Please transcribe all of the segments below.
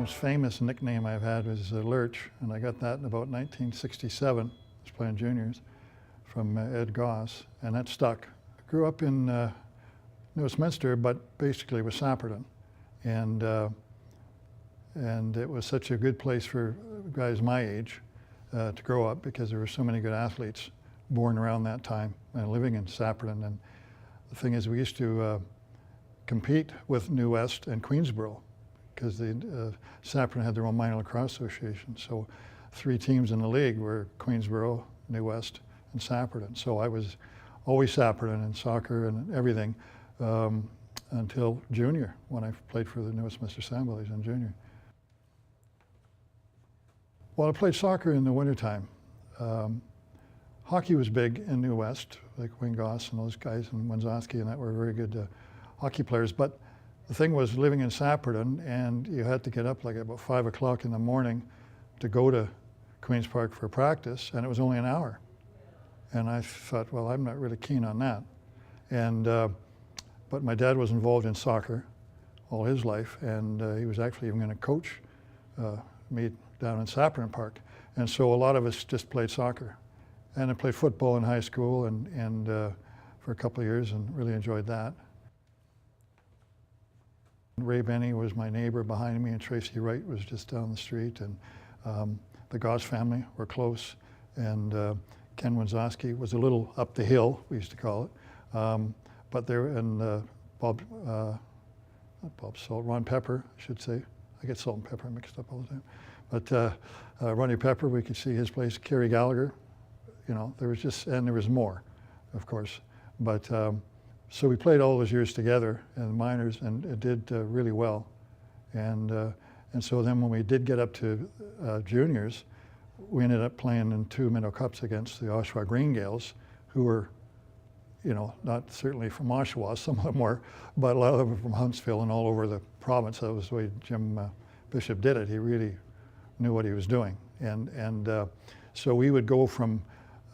most famous nickname I've had was Lurch, and I got that in about 1967. I was playing juniors from Ed Goss, and that stuck. I grew up in Westminster, but basically was Sapperton, and it was such a good place for guys my age to grow up because there were so many good athletes born around that time and living in Sapperton. And the thing is, we used to compete with New West and Queensborough because Sapperton had their own minor lacrosse association. So 3 teams in the league were Queensborough, New West, and Sapperton. So I was always Sapperton in soccer and everything until junior, when I played for the Westminster Salmonbellies in junior. Well, I played soccer in the wintertime. Hockey was big in New West, like Wayne Goss and those guys, and Wenzowski and that were very good hockey players. But the thing was living in Sapperton, and you had to get up like about 5 o'clock in the morning to go to Queen's Park for practice, and it was only an hour. And I thought, well, I'm not really keen on that. And but my dad was involved in soccer all his life, and he was actually even going to coach me down in Sapperton Park. And so a lot of us just played soccer. And I played football in high school and for a couple of years and really enjoyed that. Ray Benny was my neighbor behind me, and Tracy Wright was just down the street. And the Goss family were close. And Ken Wenzowski was a little up the hill, we used to call it. But there, and not Bob Salt, Ron Pepper, I should say. I get Salt and Pepper mixed up all the time. But Ronnie Pepper, we could see his place. Kerry Gallagher, you know, there was just, and there was more, of course. But so we played all those years together in the minors, and it did really well. And so then when we did get up to juniors, we ended up playing in 2 Minto Cups against the Oshawa Green Gaels, who were, you know, not certainly from Oshawa, some of them were, but a lot of them were from Huntsville and all over the province. That was the way Jim Bishop did it. He really knew what he was doing. And so we would go from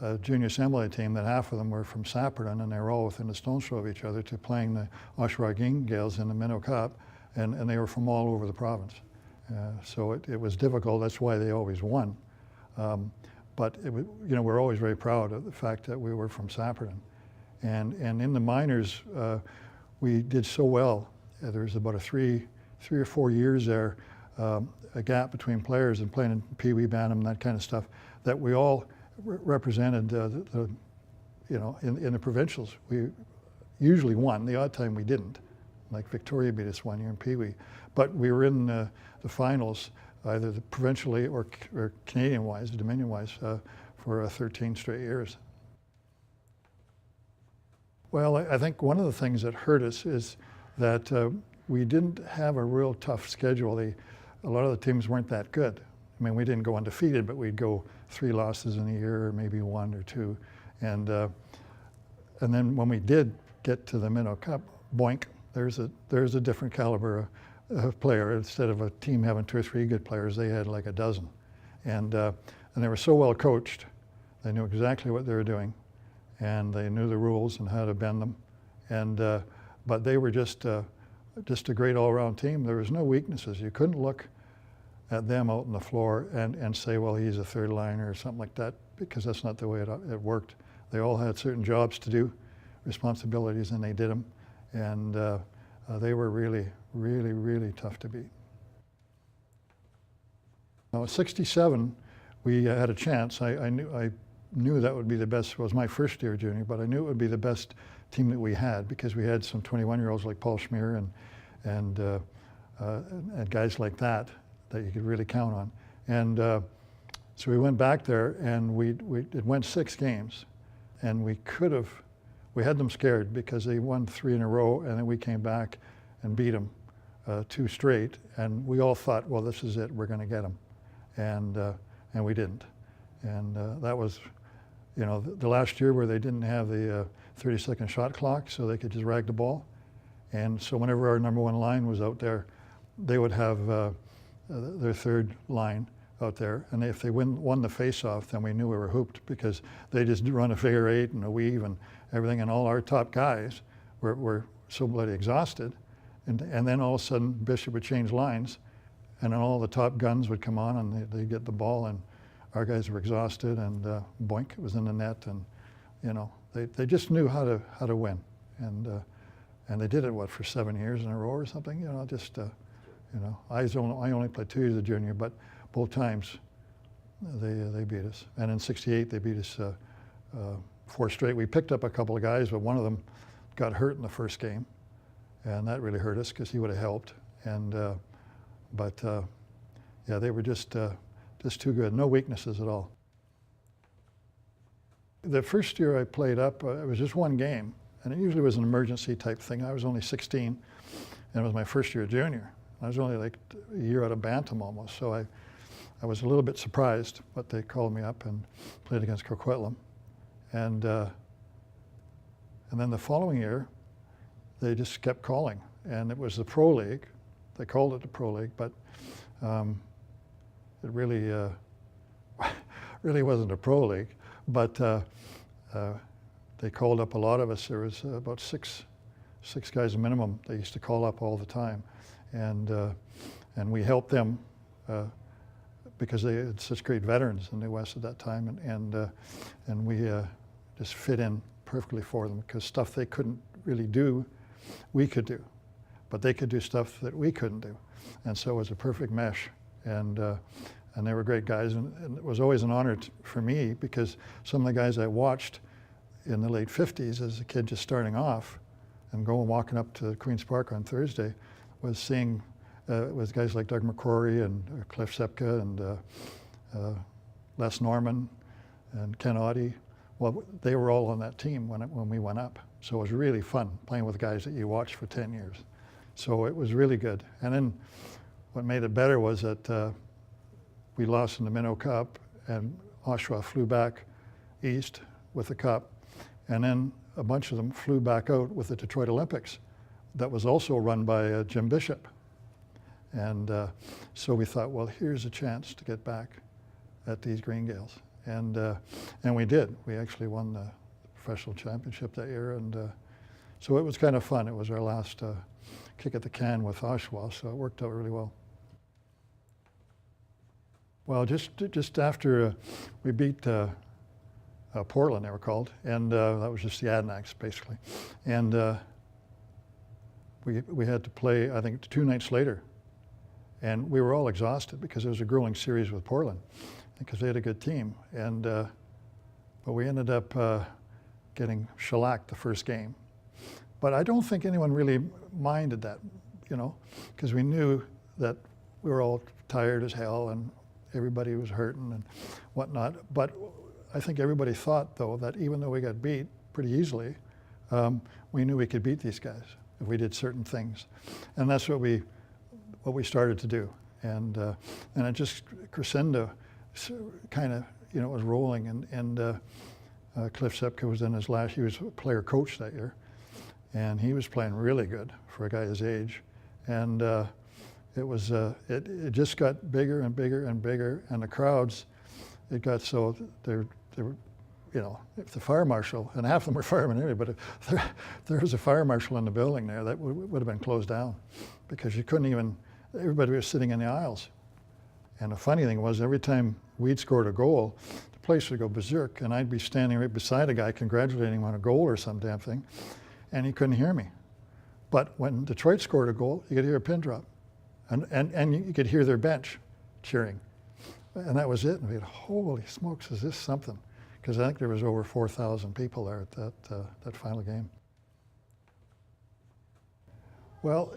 a junior assembly team that half of them were from Sapperton, and they were all within a stone's throw of each other, to playing the Oshawa Green Gaels in the Minto Cup, and they were from all over the province. So it was difficult. That's why they always won. But it was, you know, we're always very proud of the fact that we were from Sapperton. And in the minors, we did so well. There was about 3 or 4 years there, a gap between players and playing in Pee Wee Bantam and that kind of stuff, that we all represented, you know, in the provincials. We usually won. The odd time we didn't. Like Victoria beat us one year in Pee Wee. But we were in the finals, either provincially or Canadian-wise, Dominion-wise, for 13 straight years. Well, I think one of the things that hurt us is that we didn't have a real tough schedule. A lot of the teams weren't that good. I mean, we didn't go undefeated, but we'd go 3 losses in a year, or maybe 1 or 2. And then when we did get to the Minto Cup, boink, there's a different caliber of player. Instead of a team having 2 or 3 good players, they had like a dozen. And they were so well coached. They knew exactly what they were doing, and they knew the rules and how to bend them. And but they were just a great all-around team. There was no weaknesses. You couldn't look at them out on the floor and say, well, he's a third liner or something like that, because that's not the way it worked. They all had certain jobs to do, responsibilities, and they did them. And they were really, really, really tough to beat. Now, at 67, we had a chance. I knew that would be the best. It was my first year junior, but I knew it would be the best team that we had, because we had some 21-year-olds like Paul Schmier and guys like that you could really count on. And so we went back there, and it went 6 games, and we had them scared because they won 3 in a row, and then we came back and beat them 2 straight, and we all thought, well, this is it, we're going to get them, and we didn't. And that was, you know, the last year where they didn't have the 30-second shot clock, so they could just rag the ball. And so whenever our number 1 line was out there, they would have their 3rd line out there, and if they won the face-off, then we knew we were hooped, because they just run a figure 8 and a weave and everything, and all our top guys were so bloody exhausted, and then all of a sudden Bishop would change lines, and then all the top guns would come on, and they'd get the ball, and our guys were exhausted, and boink, it was in the net, and you know, they just knew how to win, and they did it for 7 years in a row or something, you know, just you know, I only played 2 years of junior, but both times they beat us, and in '68 they beat us 4 straight. We picked up a couple of guys, but one of them got hurt in the first game, and that really hurt us because he would have helped, and yeah, they were just too good, no weaknesses at all. The first year I played up, it was just 1 game, and it usually was an emergency type thing. I was only 16, and it was my first year of junior. I was only like a year out of bantam almost, so I was a little bit surprised, but they called me up and played against Coquitlam. And then the following year, they just kept calling, and it was the Pro League. They called it the Pro League, but it really really wasn't a Pro League. But they called up a lot of us. There was about six guys minimum. They used to call up all the time, and we helped them because they had such great veterans in the West at that time, and we just fit in perfectly for them, because stuff they couldn't really do, we could do, but they could do stuff that we couldn't do, and so it was a perfect mesh, and they were great guys, and it was always an honor for me, because some of the guys I watched in the late '50s as a kid just starting off and walking up to Queen's Park on Thursday was seeing with guys like Doug McCrory and Cliff Sepka and Les Norman and Ken Audie. Well, they were all on that team when we went up. So it was really fun playing with guys that you watched for 10 years. So it was really good. And then what made it better was that we lost in the Minto Cup, and Oshawa flew back east with the cup. And then a bunch of them flew back out with the Detroit Olympics. That was also run by Jim Bishop. And so we thought, well, here's a chance to get back at these Green Gaels. And we did. We actually won the professional championship that year. And so it was kind of fun. It was our last kick at the can with Oshawa, so it worked out really well. Well, just after we beat Portland, they were called, and that was just the Adanacs, basically. And we had to play, I think, 2 nights later. And we were all exhausted because it was a grueling series with Portland, because they had a good team. And but we ended up getting shellacked the first game. But I don't think anyone really minded that, you know, because we knew that we were all tired as hell and everybody was hurting and whatnot. But I think everybody thought, though, that even though we got beat pretty easily, we knew we could beat these guys if we did certain things. And that's what we started to do. And it just crescendo kind of, you know, was rolling. And Cliff Sepka was in his last, he was a player coach that year. And he was playing really good for a guy his age. And it just got bigger and bigger and bigger. And the crowds, it got so, they were, you know, if the fire marshal, and half of them were firemen anyway, but if there was a fire marshal in the building there, that would have been closed down, because you couldn't even, everybody was sitting in the aisles. And the funny thing was, every time we'd scored a goal, the place would go berserk, and I'd be standing right beside a guy congratulating him on a goal or some damn thing, and he couldn't hear me. But when Detroit scored a goal, you could hear a pin drop, and you could hear their bench cheering. And that was it. And we had, holy smokes, is this something? Because I think there was over 4,000 people there at that final game. Well,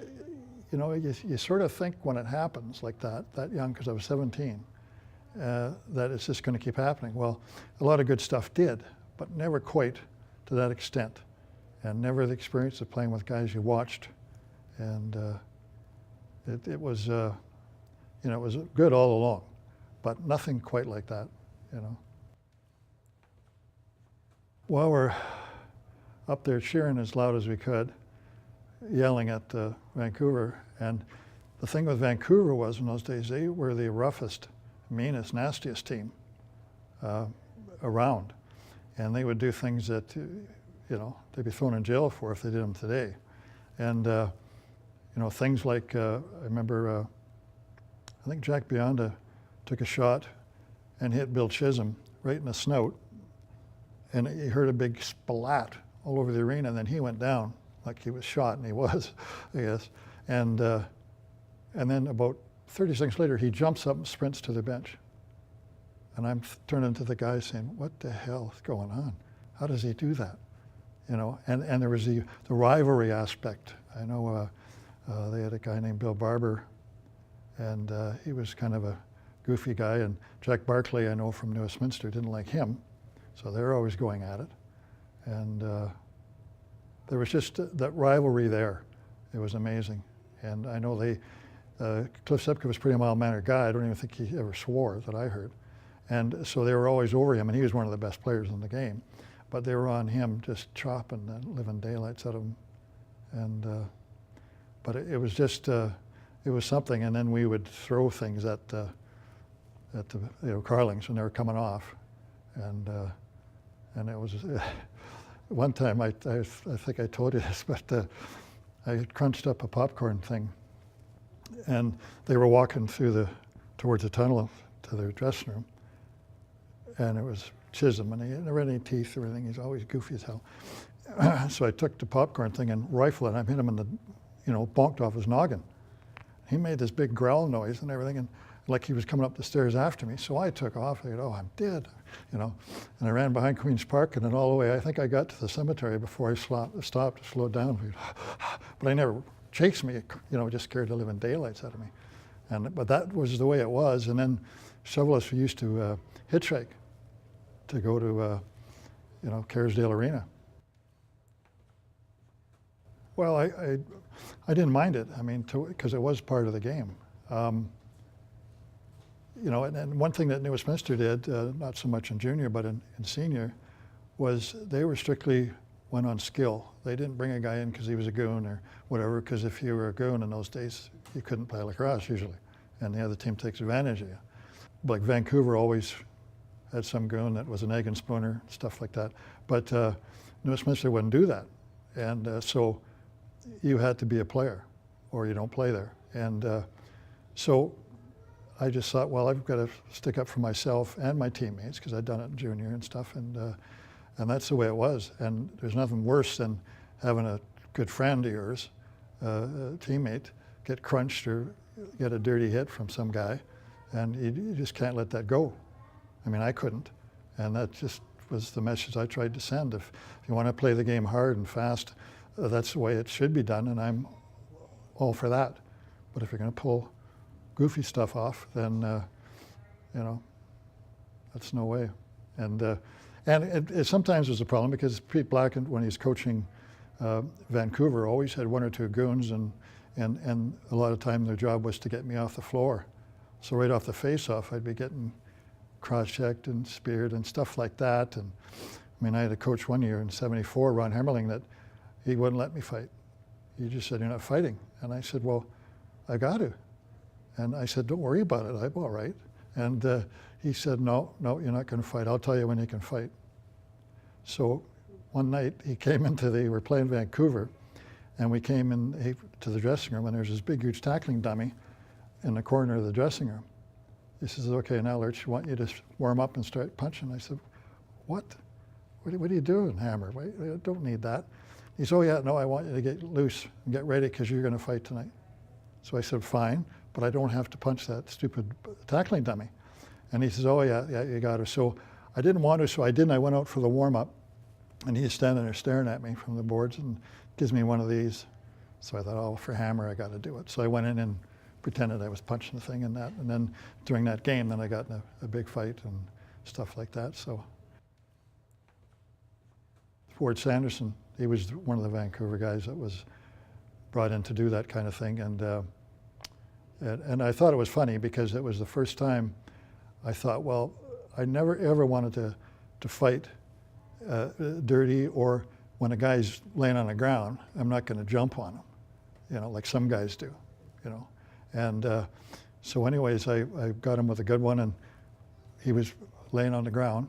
you know, you sort of think when it happens like that young, because I was 17, that it's just going to keep happening. Well, a lot of good stuff did, but never quite to that extent. And never the experience of playing with guys you watched. And it was, you know, it was good all along, but nothing quite like that, you know. Well, we're up there cheering as loud as we could, yelling at Vancouver. And the thing with Vancouver was, in those days, they were the roughest, meanest, nastiest team around. And they would do things that, you know, they'd be thrown in jail for if they did them today. And, you know, things like, I remember I think Jack Bionda took a shot and hit Bill Chisholm right in the snout, and he heard a big splat all over the arena, and then he went down like he was shot, and he was, I guess. And then about 30 seconds later, he jumps up and sprints to the bench. And I'm turning to the guy saying, what the hell is going on? How does he do that? You know, and there was the rivalry aspect. I know they had a guy named Bill Barber, and he was kind of a goofy guy, and Jack Barclay, I know from New Westminster, didn't like him, so they were always going at it. And there was just that rivalry there. It was amazing. And I know Cliff Sepke was a pretty mild-mannered guy. I don't even think he ever swore that I heard. And so they were always over him, and he was one of the best players in the game. But they were on him, just chopping the living daylights out of him. And but it was just, it was something. And then we would throw things at the Carlings when they were coming off. And it was, one time, I think I told you this, but I had crunched up a popcorn thing, and they were walking towards the tunnel to their dressing room, and it was Chisholm, and he never had any teeth or anything. He's always goofy as hell. So I took the popcorn thing and rifled it, and I hit him in the, bonked off his noggin. He made this big growl noise and everything, and like he was coming up the stairs after me. So I took off. I thought, oh, I'm dead, And I ran behind Queen's Park, and then all the way, I think I got to the cemetery before I stopped, slowed down. But I never chased me, just scared the living daylights out of me. But that was the way it was. And then several of us used to hitchhike to go to, Kerrisdale Arena. Well, I didn't mind it. I mean, because it was part of the game. And one thing that New Westminster did, not so much in junior, but in senior, was they were strictly went on skill. They didn't bring a guy in because he was a goon or whatever, because if you were a goon in those days, you couldn't play lacrosse usually, and the other team takes advantage of you. Like Vancouver always had some goon that was an egg and spooner, stuff like that. But New Westminster wouldn't do that. And so you had to be a player or you don't play there. And so I just thought, well, I've got to stick up for myself and my teammates because I'd done it in junior and stuff, and that's the way it was. And there's nothing worse than having a good friend of yours, a teammate, get crunched or get a dirty hit from some guy, and you just can't let that go. I mean, I couldn't, and that just was the message I tried to send. If you want to play the game hard and fast, that's the way it should be done, and I'm all for that. But if you're going to pull goofy stuff off, then that's no way. And it sometimes was a problem because Pete Black, when he's coaching Vancouver, always had one or two goons, and a lot of time their job was to get me off the floor. So right off the face-off, I'd be getting cross-checked and speared and stuff like that. And I mean, I had a coach one year in '74, Ron Hemmerling, that he wouldn't let me fight. He just said, "You're not fighting." And I said, "Well, I got to." And I said, "Don't worry about it, I'm all right." And he said, no, you're not going to fight. I'll tell you when you can fight. So one night he came into we were playing Vancouver, and we came in to the dressing room, and there's this big, huge tackling dummy in the corner of the dressing room. He says, "Okay, now, Lurch, I want you to warm up and start punching." I said, What are you doing, Hammer? I don't need that. He said, "Oh, yeah, no, I want you to get loose and get ready because you're going to fight tonight." So I said, "Fine, but I don't have to punch that stupid tackling dummy." And he says, "Oh, yeah, you got to." So I didn't want to, so I didn't. I went out for the warm-up, and he's standing there staring at me from the boards and gives me one of these. So I thought, oh, for Hammer, I got to do it. So I went in and pretended I was punching the thing and that. And then during that game, then I got in a big fight and stuff like that. So Ford Sanderson, he was one of the Vancouver guys that was brought in to do that kind of thing. And I thought it was funny because it was the first time I thought, well, I never ever wanted to fight dirty, or when a guy's laying on the ground, I'm not going to jump on him, like some guys do, And so anyways, I got him with a good one, and he was laying on the ground,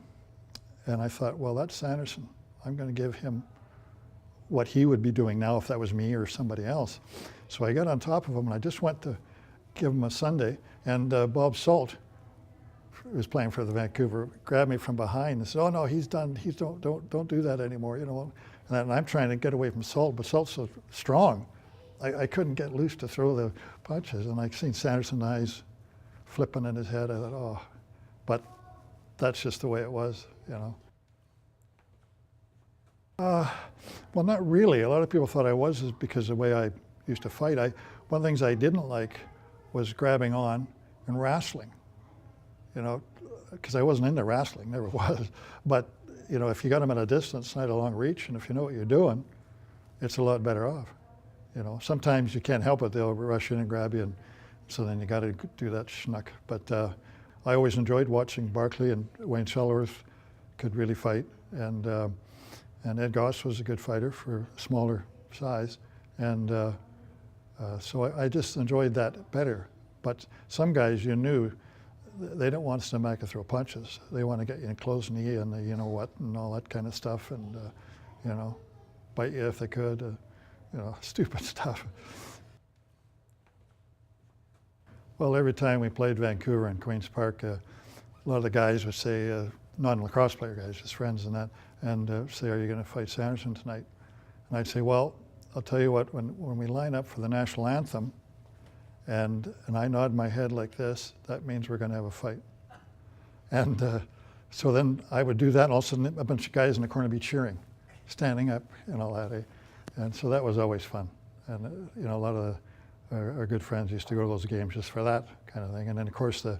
and I thought, well, that's Sanderson. I'm going to give him what he would be doing now if that was me or somebody else. So I got on top of him, and I just went to give him a sundae, and Bob Salt, who was playing for the Vancouver, grabbed me from behind and said, "Oh no, he's done. He's don't do that anymore." You know, and I'm trying to get away from Salt, but Salt's so strong, I couldn't get loose to throw the punches, and I seen Sanderson's eyes flipping in his head. I thought, oh, but that's just the way it was, you know. Well, not really. A lot of people thought I was because of the way I used to fight. One of the things I didn't like was grabbing on and wrestling, you know, because I wasn't into wrestling, never was. But, you know, if you got them at a distance, not a long reach, and if you know what you're doing, it's a lot better off. You know, sometimes you can't help it. They'll rush in and grab you, and so then you got to do that schnuck. But I always enjoyed watching Barkley, and Wayne Shuttleworth could really fight, and Ed Goss was a good fighter for a smaller size, and so I just enjoyed that better. But some guys, you knew, they don't want to smack and throw punches. They want to get you in close knee and the you know what and all that kind of stuff, and you know, bite you if they could, you know, stupid stuff. Well, every time we played Vancouver in Queen's Park, a lot of the guys would say, non-lacrosse player guys, just friends and that, and say, "Are you going to fight Sanderson tonight?" And I'd say, "Well, I'll tell you what, when we line up for the national anthem, and I nod my head like this, that means we're going to have a fight." And so then I would do that, and all of a sudden a bunch of guys in the corner would be cheering, standing up and all that. And so that was always fun. And you know, a lot of our good friends used to go to those games just for that kind of thing. And then of course the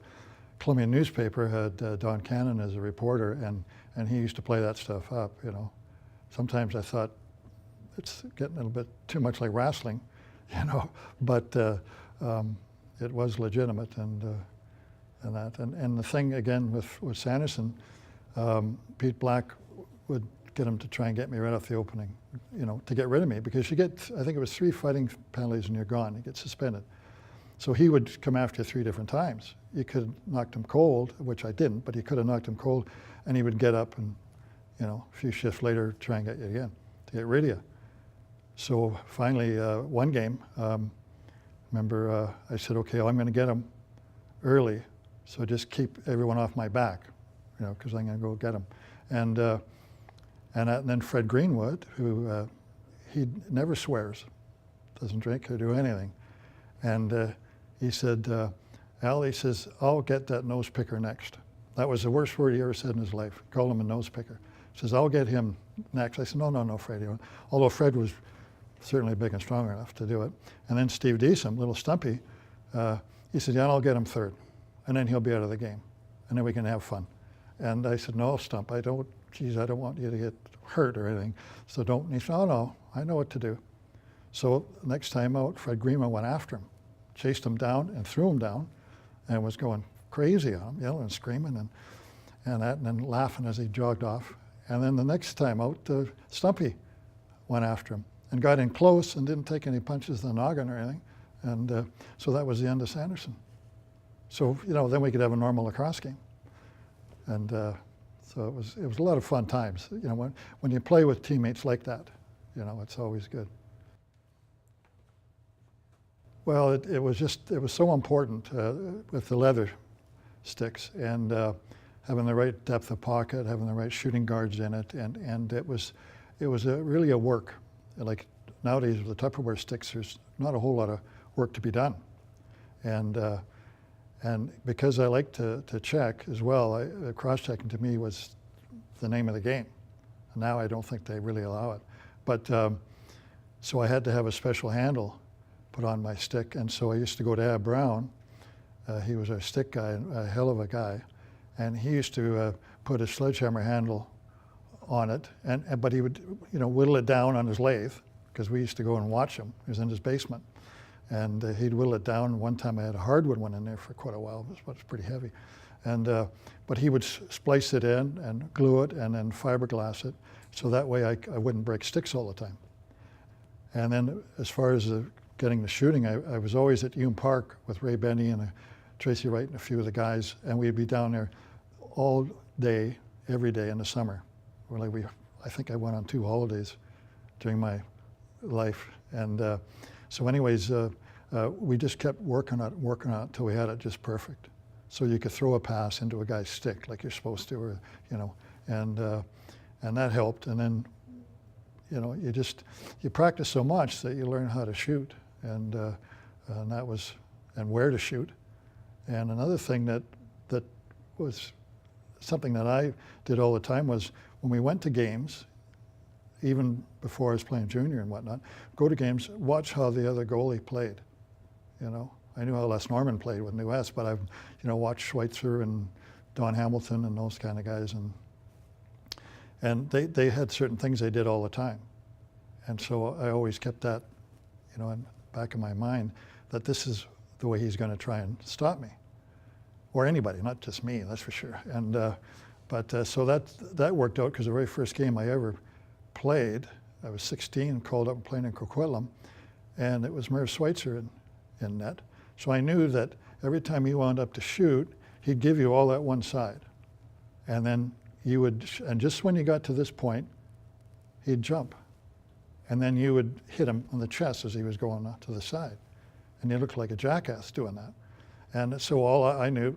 Columbian newspaper had Don Cannon as a reporter, and he used to play that stuff up, you know. Sometimes I thought it's getting a little bit too much like wrestling, you know, but it was legitimate, and that. And the thing again with Sanderson, Pete Black would get him to try and get me right off the opening, you know, to get rid of me, because you get, I think it was 3 fighting penalties and you're gone, you get suspended. So he would come after you 3 different times. You could have knocked him cold, which I didn't, but he could have knocked him cold, and he would get up and, you know, a few shifts later try and get you again, to get rid of you. So finally, one game, remember I said, "Okay, well, I'm going to get him early, so just keep everyone off my back, you know, because I'm going to go get him." And then Fred Greenwood, who he never swears, doesn't drink or do anything, and he said, "Al," he says, "I'll get that nose picker next." That was the worst word he ever said in his life. Called him a nose picker. He says, "I'll get him next." I said, "No, Fred." Although Fred was certainly big and strong enough to do it. And then Steve Deesum, little Stumpy, he said, "Yeah, I'll get him third, and then he'll be out of the game, and then we can have fun." And I said, "No, Stump, I don't want you to get hurt or anything, so don't." And he said, "Oh no, I know what to do." So next time out, Fred Greenwood went after him, chased him down and threw him down, and was going crazy on him, yelling and screaming and then laughing as he jogged off. And then the next time out, Stumpy went after him and got in close and didn't take any punches to the noggin or anything. And so that was the end of Sanderson. So, you know, then we could have a normal lacrosse game. And so it was a lot of fun times. You know, when you play with teammates like that, you know, it's always good. Well, it was so important with the leather sticks, and having the right depth of pocket, having the right shooting guards in it, and it was really a work. Like nowadays with the Tupperware sticks, there's not a whole lot of work to be done, and because I like to check as well, cross-checking to me was the name of the game. Now I don't think they really allow it, but so I had to have a special handle put on my stick, and so I used to go to Ab Brown. He was our stick guy, a hell of a guy, and he used to put a sledgehammer handle on it, but he would, you know, whittle it down on his lathe, because we used to go and watch him. He was in his basement, and he'd whittle it down. One time I had a hardwood one in there for quite a while. It was pretty heavy, and but he would splice it in and glue it and then fiberglass it, so that way I wouldn't break sticks all the time. And then as far as getting the shooting, I was always at Hume Park with Ray Benny and Tracy Wright and a few of the guys, and we'd be down there all day, every day in the summer. I think I went on 2 holidays during my life. And so anyways, we just kept working on it until we had it just perfect. So you could throw a pass into a guy's stick like you're supposed to, or, you know, and that helped. And then, you know, you practice so much that you learn how to shoot, and that was, and where to shoot. And another thing that was something that I did all the time was when we went to games, even before I was playing junior and whatnot, go to games, watch how the other goalie played. You know, I knew how Les Norman played with New West, but I've, you know, watched Schweitzer and Don Hamilton and those kind of guys, and they had certain things they did all the time. And so I always kept that, you know, in the back of my mind, that this is the way he's going to try and stop me, or anybody, not just me, that's for sure. And so that worked out, because the very first game I ever played, I was 16, called up and playing in Coquitlam, and it was Merv Schweitzer in net. So I knew that every time he wound up to shoot, he'd give you all that one side, and then you would, and just when you got to this point, he'd jump, and then you would hit him on the chest as he was going to the side, and you looked like a jackass doing that. And so all I knew,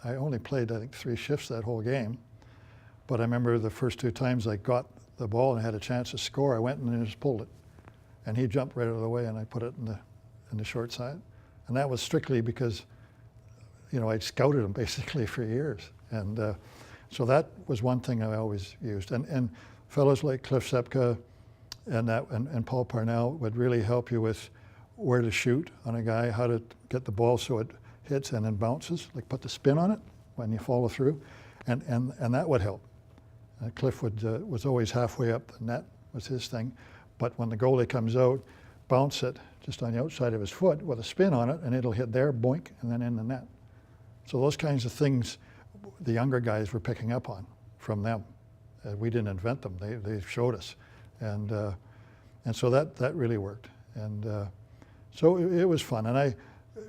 I only played, I think, 3 shifts that whole game, but I remember the first 2 times I got the ball and had a chance to score, I went and just pulled it, and he jumped right out of the way, and I put it in the short side. And that was strictly because, you know, I'd scouted him basically for years. And so that was one thing I always used. And fellows like Cliff Sepka and Paul Parnell would really help you with where to shoot on a guy, how to get the ball so it hits and then bounces, like put the spin on it when you follow through, and that would help. Cliff was always halfway up the net, was his thing, but when the goalie comes out, bounce it just on the outside of his foot with a spin on it, and it'll hit there, boink, and then in the net. So those kinds of things the younger guys were picking up on from them. We didn't invent them, they showed us. And so that really worked. And so it was fun. And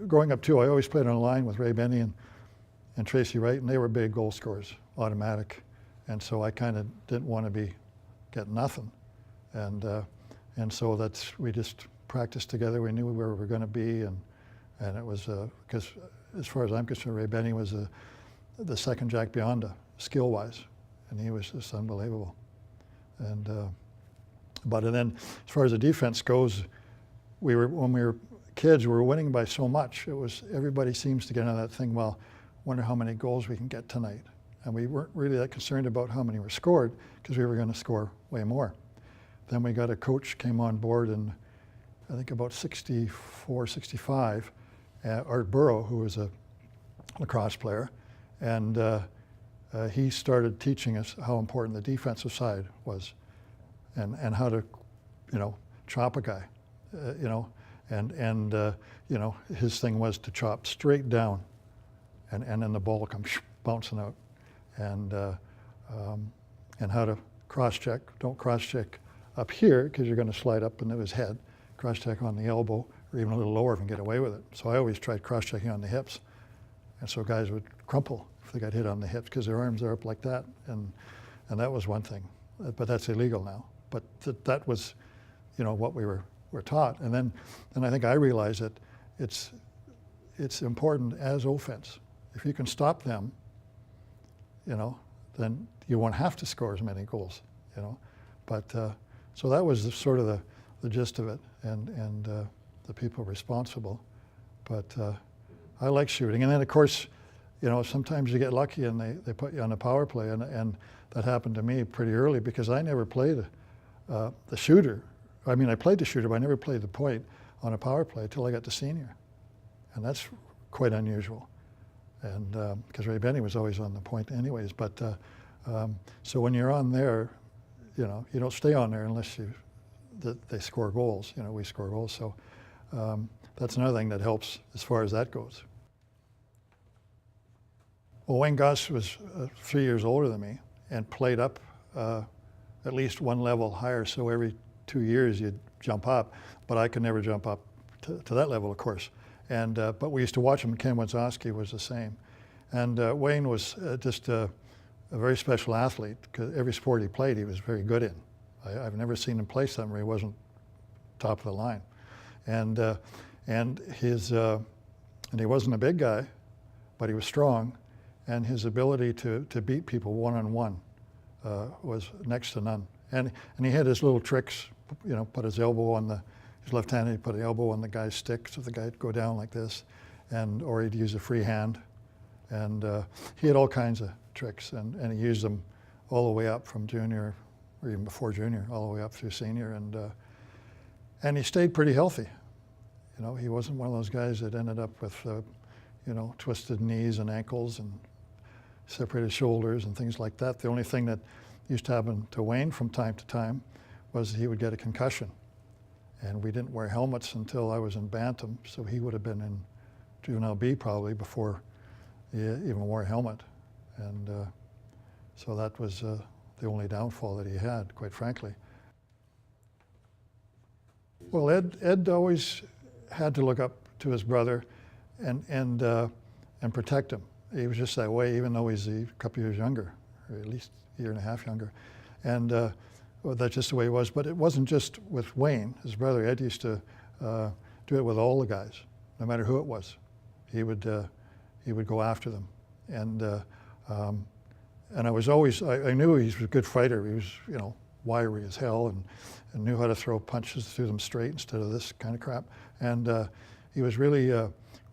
growing up too, I always played on a line with Ray Benny and Tracy Wright, and they were big goal scorers, automatic. And so I kind of didn't want to be getting nothing. And so we just practiced together. We knew where we were going to be, and it was, because as far as I'm concerned, Ray Benny was the second Jack Bionda, skill-wise, and he was just unbelievable. And then as far as the defense goes, when we were kids, we were winning by so much. It was, everybody seems to get into that thing, well, wonder how many goals we can get tonight. And we weren't really that concerned about how many were scored, because we were going to score way more. Then we got a coach came on board in, I think about 64, 65, Art Burrow, who was a lacrosse player, and he started teaching us how important the defensive side was, and how to, you know, chop a guy, you know, and you know, his thing was to chop straight down, and then the ball comes bouncing out, and how to cross-check. Don't cross-check up here, because you're going to slide up into his head. Cross-check on the elbow, or even a little lower, and get away with it. So I always tried cross-checking on the hips, and so guys would crumple if they got hit on the hips, because their arms are up like that, and that was one thing. But that's illegal now. But that was, you know, what we were taught. And then I think I realized that it's important as offense. If you can stop them, you know, then you won't have to score as many goals, you know. But so that was sort of the gist of it, and the people responsible. But I like shooting. And then of course, you know, sometimes you get lucky and they put you on a power play, and that happened to me pretty early, because I never played the shooter. I mean, I played the shooter, but I never played the point on a power play until I got to senior. And that's quite unusual. And because Ray Benny was always on the point anyways. But so when you're on there, you know, you don't stay on there unless they score goals. You know, we score goals. So that's another thing that helps as far as that goes. Well, Wayne Goss was 3 years older than me and played up at least one level higher. So every 2 years you'd jump up, but I could never jump up to that level, of course. And but we used to watch him. Ken Wazowski was the same. And Wayne was just a very special athlete, because every sport he played, he was very good in. I've never seen him play something where he wasn't top of the line. And And and he wasn't a big guy, but he was strong, and his ability to beat people one-on-one was next to none. And he had his little tricks, you know, put his elbow on his left hand, he'd put an elbow on the guy's stick, so the guy'd go down like this, or he'd use a free hand. And he had all kinds of tricks, and he used them all the way up from junior, or even before junior, all the way up through senior. And he stayed pretty healthy. You know, he wasn't one of those guys that ended up with, you know, twisted knees and ankles and separated shoulders and things like that. The only thing that used to happen to Wayne from time to time was he would get a concussion. And we didn't wear helmets until I was in Bantam, so he would have been in Juvenile B probably before he even wore a helmet. And so that was the only downfall that he had, quite frankly. Well, Ed always had to look up to his brother and protect him. He was just that way, even though he's a couple years younger, or at least a year and a half younger. And well, that's just the way it was. But it wasn't just with Wayne, his brother. Ed used to do it with all the guys, no matter who it was. He would go after them. And I was always, I knew he was a good fighter. He was, you know, wiry as hell and knew how to throw punches through them straight instead of this kind of crap. And he was really,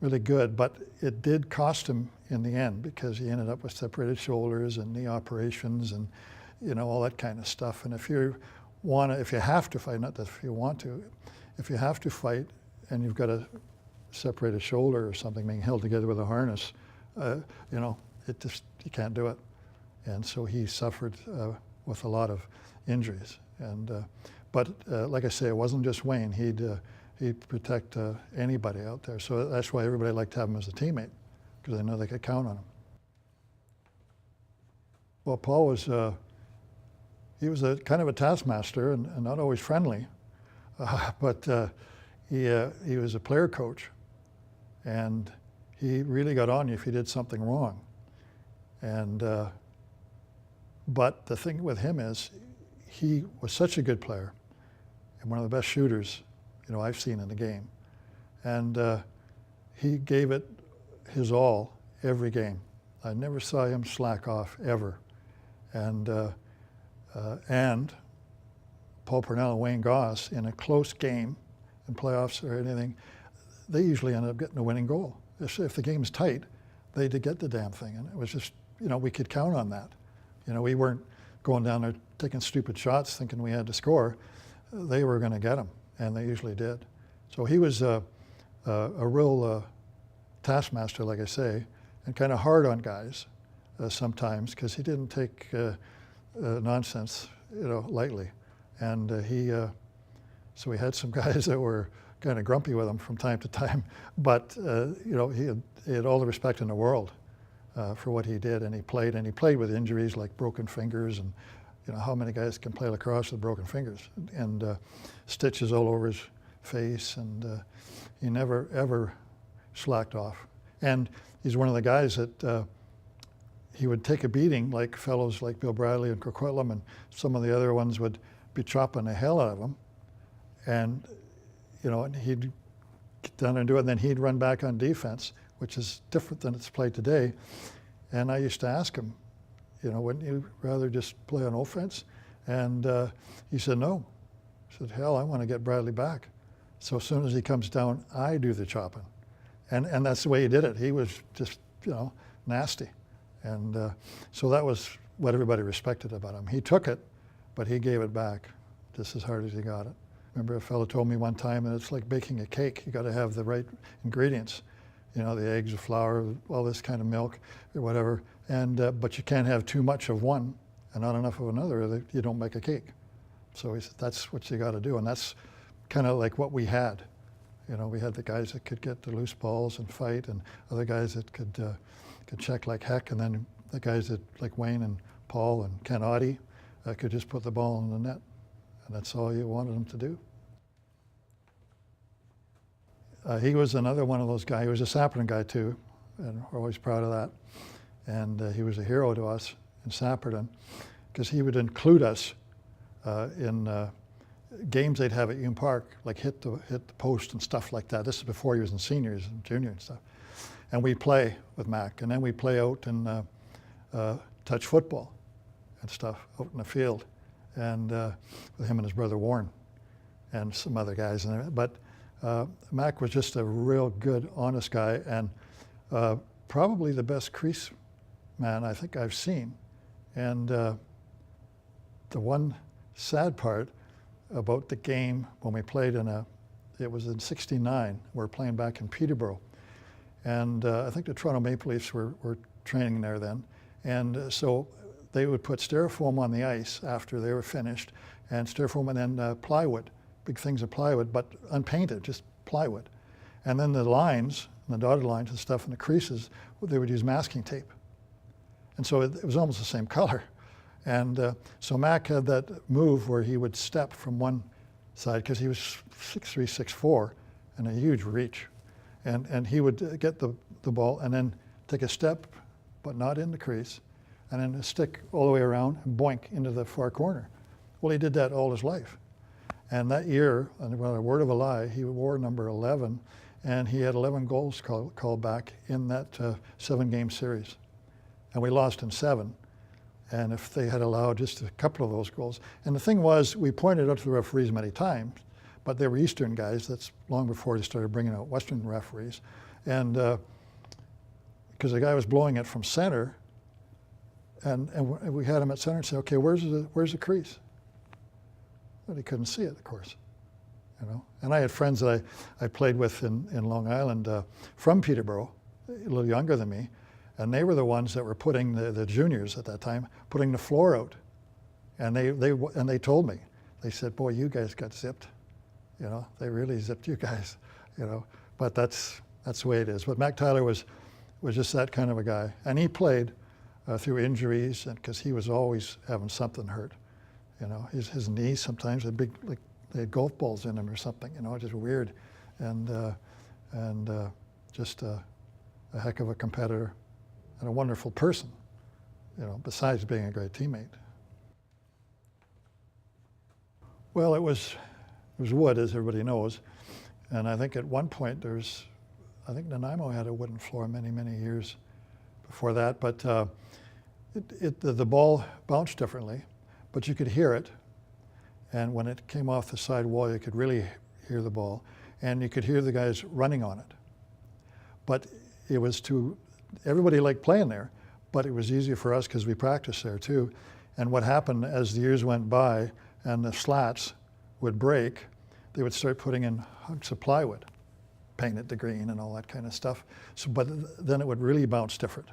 really good, but it did cost him in the end because he ended up with separated shoulders and knee operations and, you know, all that kind of stuff. And if you have to fight, not that if you want to, if you have to fight and you've got a separated shoulder or something being held together with a harness, you know, you can't do it. And so he suffered with a lot of injuries. And but like I say, it wasn't just Wayne. He'd protect anybody out there. So that's why everybody liked to have him as a teammate, because they know they could count on him. Well, Paul was he was a kind of a taskmaster and not always friendly, but he was a player coach, and he really got on you if you did something wrong. And but the thing with him is he was such a good player and one of the best shooters, you know, I've seen in the game. And he gave it his all every game. I never saw him slack off ever. And Paul Parnell and Wayne Goss, in a close game in playoffs or anything, they usually end up getting a winning goal. If the game's tight, they did get the damn thing. And it was just, you know, we could count on that. You know, we weren't going down there taking stupid shots thinking we had to score. They were going to get them, and they usually did. So he was a real taskmaster, like I say, and kind of hard on guys sometimes, because he didn't take nonsense, you know, lightly. And so we had some guys that were kind of grumpy with him from time to time, but you know, he had all the respect in the world for what he did, and he played with injuries like broken fingers, and you know, how many guys can play lacrosse with broken fingers, and stitches all over his face, and he never ever slacked off. And he's one of the guys that he would take a beating, like fellows like Bill Bradley and Coquitlam, and some of the other ones would be chopping the hell out of him, and you know, and he'd get down there and do it, and then he'd run back on defense, which is different than it's played today. And I used to ask him, you know, wouldn't you rather just play on offense? And he said, no. I said, hell, I want to get Bradley back. So as soon as he comes down, I do the chopping. And that's the way he did it. He was just, you know, nasty. And so that was what everybody respected about him. He took it, but he gave it back just as hard as he got it. Remember, a fellow told me one time that it's like baking a cake. You got to have the right ingredients. You know, the eggs, the flour, all this kind of milk, or whatever. And but you can't have too much of one and not enough of another, or you don't make a cake. So he said, that's what you got to do, and that's kind of like what we had. You know, we had the guys that could get the loose balls and fight, and other guys that could check like heck, and then the guys that like Wayne and Paul and Ken Audie could just put the ball in the net, and that's all you wanted them to do. He was another one of those guys. He was a Sapperton guy too, and we're always proud of that. And he was a hero to us in Sapperton, because he would include us in games they'd have at Hume Park, like hit the post and stuff like that. This is before he was in seniors and junior and stuff. And we'd play with Mac, and then we'd play out and touch football and stuff out in the field, and with him and his brother Warren and some other guys. But Mac was just a real good, honest guy, and probably the best crease man I think I've seen. And the one sad part about the game when we played it was in '69, we were playing back in Peterborough. And I think the Toronto Maple Leafs were training there then. And so they would put styrofoam on the ice after they were finished, and styrofoam and then plywood, big things of plywood, but unpainted, just plywood. And then the lines, the dotted lines and stuff in the creases, they would use masking tape. And so it was almost the same color. And so Mac had that move where he would step from one side, because he was 6'3", 6'4", and a huge reach. And he would get the ball and then take a step, but not in the crease, and then stick all the way around and boink into the far corner. Well, he did that all his life. And that year, without a word of a lie, he wore number 11, and he had 11 goals called back in that 7-game series. And we lost in 7. And if they had allowed just a couple of those goals. And the thing was, we pointed out to the referees many times, but they were Eastern guys. That's long before they started bringing out Western referees. And because the guy was blowing it from center, and we had him at center and say, okay, where's the crease? But he couldn't see it, of course. You know? And I had friends that I played with in Long Island from Peterborough, a little younger than me, and they were the ones that were putting the juniors at that time, putting the floor out. And they told me, they said, boy, you guys got zipped. You know, they really zipped you guys, you know. But that's the way it is. But Mac Tyler was just that kind of a guy. And he played through injuries, and because he was always having something hurt. You know, his knees sometimes had big, like they had golf balls in them or something, you know, just weird. And just a heck of a competitor and a wonderful person, you know, besides being a great teammate. Well, it was wood, as everybody knows. And I think at one point I think Nanaimo had a wooden floor many, many years before that. But the ball bounced differently, but you could hear it. And when it came off the side wall, you could really hear the ball. And you could hear the guys running on it. But it was everybody liked playing there, but it was easier for us because we practiced there too. And what happened as the years went by and the slats would break, they would start putting in hunks of plywood, paint it to green and all that kind of stuff. So, but then it would really bounce different.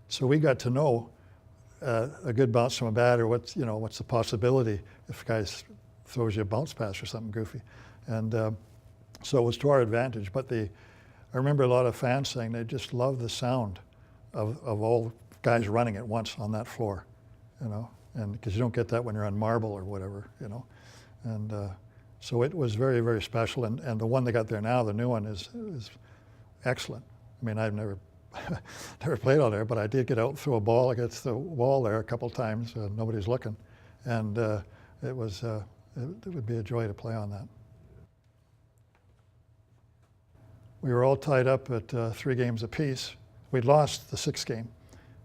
So we got to know a good bounce from a batter, what's the possibility if a guy throws you a bounce pass or something goofy. And so it was to our advantage. But I remember a lot of fans saying they just love the sound of all guys running at once on that floor, you know, and because you don't get that when you're on marble or whatever, you know. And so it was very, very special. And the one they got there now, the new one, is excellent. I mean, I've never played on there, but I did get out and throw a ball against the wall there a couple of times. Nobody's looking. And it would be a joy to play on that. We were all tied up at 3 games apiece. We'd lost the 6th game,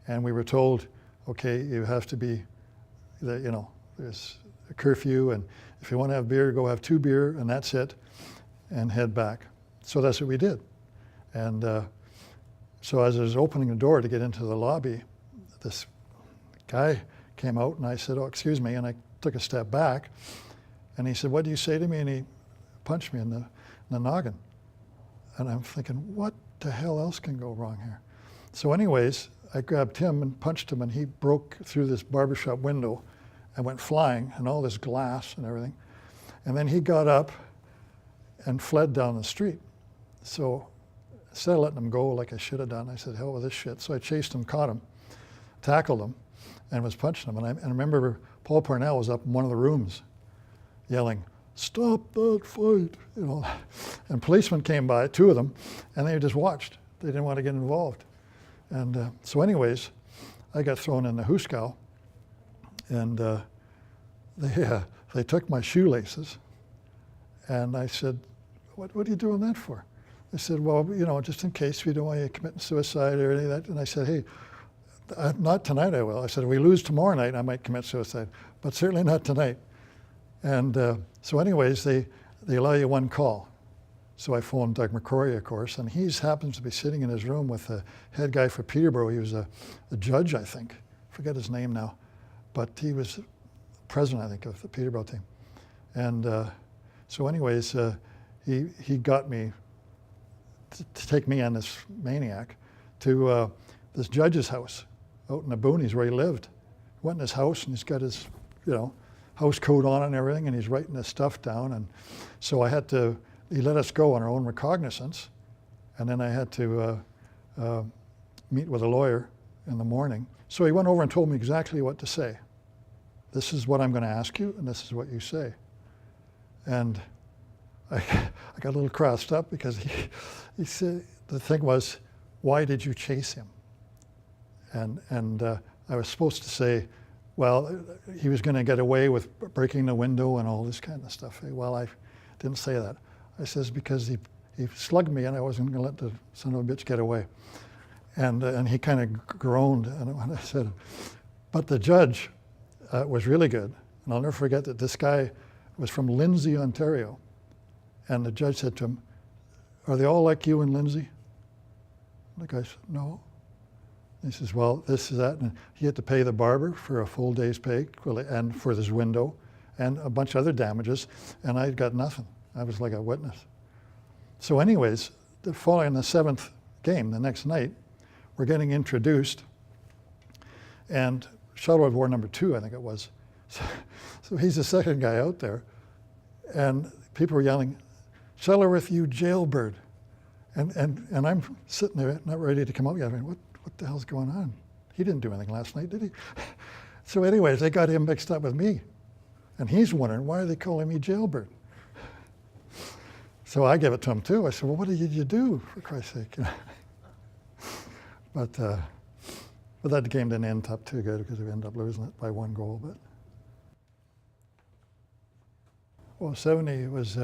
and we were told, okay, you have to be, you know, there's a curfew, and if you want to have beer, go have 2 beer, and that's it, and head back. So that's what we did. And so as I was opening the door to get into the lobby, this guy came out, and I said, oh, excuse me, and I took a step back, and he said, what do you say to me? And he punched me in the noggin. And I'm thinking, what the hell else can go wrong here? So anyways, I grabbed him and punched him, and he broke through this barbershop window and went flying, and all this glass and everything. And then he got up and fled down the street. So instead of letting him go like I should have done, I said, hell with this shit. So I chased him, caught him, tackled him, and was punching him. And I remember Paul Parnell was up in one of the rooms yelling, stop that fight, you know. And policemen came by, 2 of them, and they just watched. They didn't want to get involved. And so anyways, I got thrown in the hoosegow, and They took my shoelaces, and I said, what are you doing that for? They said, well, you know, just in case we don't want you committing suicide or any of that. And I said, hey, not tonight I will. I said, if we lose tomorrow night, I might commit suicide, but certainly not tonight. And so anyways, they allow you one call. So I phoned Doug McCrory, of course, and he happens to be sitting in his room with the head guy for Peterborough. He was a judge, I think. I forget his name now. But he was president, I think, of the Peterborough team. And so anyways, he got me to take me and this maniac to this judge's house out in the boonies where he lived. Went in his house, and he's got his, you know, house coat on and everything, and he's writing his stuff down. And so I had to, he let us go on our own recognizance, and then I had to meet with a lawyer in the morning. So he went over and told me exactly what to say. This is what I'm going to ask you, and this is what you say. And I got a little crossed up because he said, the thing was, why did you chase him? And I was supposed to say, well, he was going to get away with breaking the window and all this kind of stuff. Well, I didn't say that. I says, because he slugged me and I wasn't going to let the son of a bitch get away. And he kind of groaned, and I said, but the judge was really good. And I'll never forget that this guy was from Lindsay, Ontario. And the judge said to him, are they all like you in Lindsay? And the guy said, no. And he says, well, this is that. And he had to pay the barber for a full day's pay and for this window and a bunch of other damages. And I got nothing. I was like a witness. So anyways, following the 7th game, the next night, we're getting introduced. And Shuttleworth wore number 2, I think it was. So he's the second guy out there. And people were yelling, Shuttleworth, you jailbird. And I'm sitting there not ready to come out yet. I mean, what the hell's going on? He didn't do anything last night, did he? So anyways, they got him mixed up with me. And he's wondering, why are they calling me jailbird? So I gave it to him too. I said, well, what did you do, for Christ's sake? But that game didn't end up too good because we ended up losing it by 1 goal. But well, 70 was